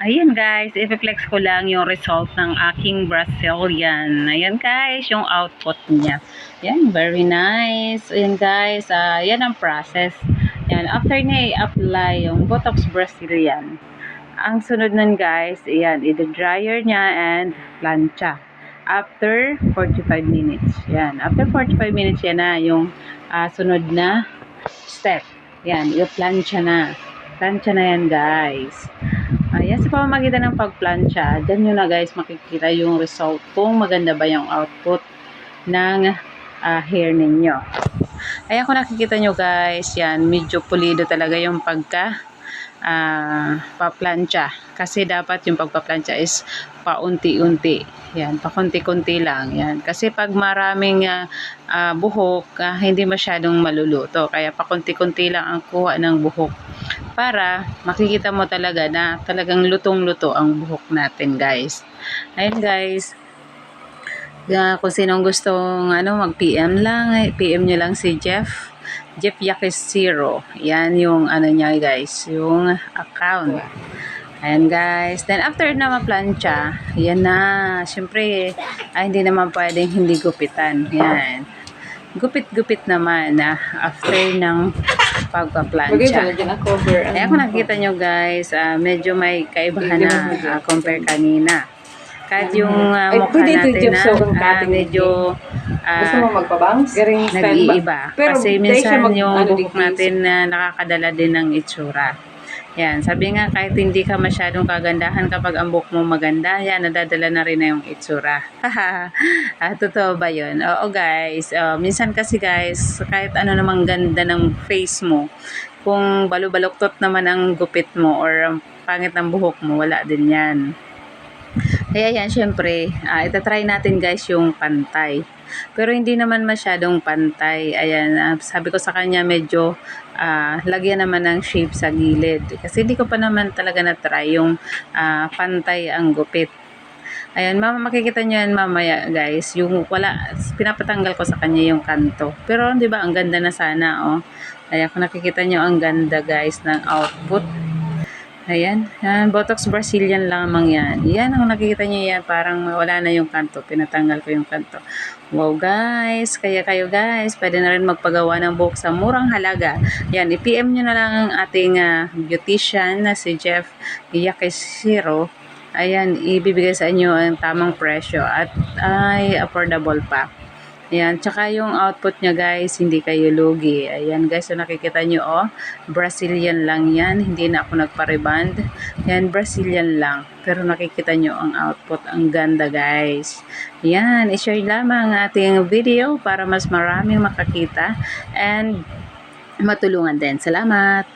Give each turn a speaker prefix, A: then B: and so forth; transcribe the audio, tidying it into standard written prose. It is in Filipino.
A: Ayan guys, i-flex ko lang yung result ng aking Brazilian. Ayan guys, yung output niya. Ayan, very nice. Ayan guys, yan ang process. Ayan, after niya i-apply yung Botox Brazilian, ang sunod nun guys, ayan, i-dryer niya and plancha. After 45 minutes. Ayan, after 45 minutes yan na yung sunod na step. Ayan, i-plancha na. Plancha na yan guys. Ayan, sa pamamagitan ng pagplansya, dyan nyo na guys makikita yung result kung maganda ba yung output ng hair ninyo. Ayan, kung nakikita nyo guys, yan, medyo pulido talaga yung paplansya. Kasi dapat yung pagpaplansya is paunti-unti. Yan, pakunti-kunti lang. Yan. Kasi pag maraming buhok, hindi masyadong maluluto. Kaya pakunti-kunti lang ang kuha ng buhok. Para makikita mo talaga na talagang lutong-luto ang buhok natin guys. Ayun guys. Kung sinong gustong mag-PM lang, PM nyo lang si Jeff Yakis 0. Yan yung niya guys, yung account. Ayan guys. Then after na ma-plancha, yan na. Syempre, hindi naman pwedeng hindi gupitan. Yan. Gupit-gupit naman after ng pagpa-plancha. Ayan, kung nakikita nyo guys, medyo may kaibahan na compare kanina. Kahit yung mukha natin medyo nag-iiba. Kasi minsan yung buhok natin nakakadala din ng itsura. Yan, sabi nga kahit hindi ka masyadong kagandahan kapag ang buhok mo maganda, yan, nadadala na rin na yung itsura. Totoo ba yun? Oo guys, minsan kasi guys, kahit ano namang ganda ng face mo, kung balubaluktot naman ang gupit mo or ang pangit ng buhok mo, wala din yan. Kaya yan, syempre, itatry natin guys yung pantay. Pero hindi naman masyadong pantay. Ayan, sabi ko sa kanya medyo lagyan naman ng shape sa gilid. Kasi hindi ko pa naman talaga na-try yung pantay ang gupit. Ayan, makikita nyo yan mamaya guys. Yung pinapatanggal ko sa kanya yung kanto. Pero di ba ang ganda na sana, oh. Ayan, kung nakikita nyo ang ganda guys ng output. Ayan, Botox Brazilian lamang yan. Yan, kung nakikita nyo yan, parang wala na yung kanto. Pinatanggal ko yung kanto. Wow guys, kaya kayo guys, pwede na rin magpagawa ng buhok sa murang halaga. Yan, i-PM nyo na lang ang ating beautician na si Jeff Yakis 0. Ayan, ibibigay sa inyo ang tamang presyo at ay affordable pa. Ayan, tsaka yung output niya guys, hindi kayo lugi. Ayan guys, so nakikita nyo, oh, Brazilian lang yan. Hindi na ako nagpa-reband. Ayan, Brazilian lang. Pero nakikita nyo ang output. Ang ganda guys. Ayan, i-share lamang ang ating video para mas maraming makakita and matulungan din. Salamat!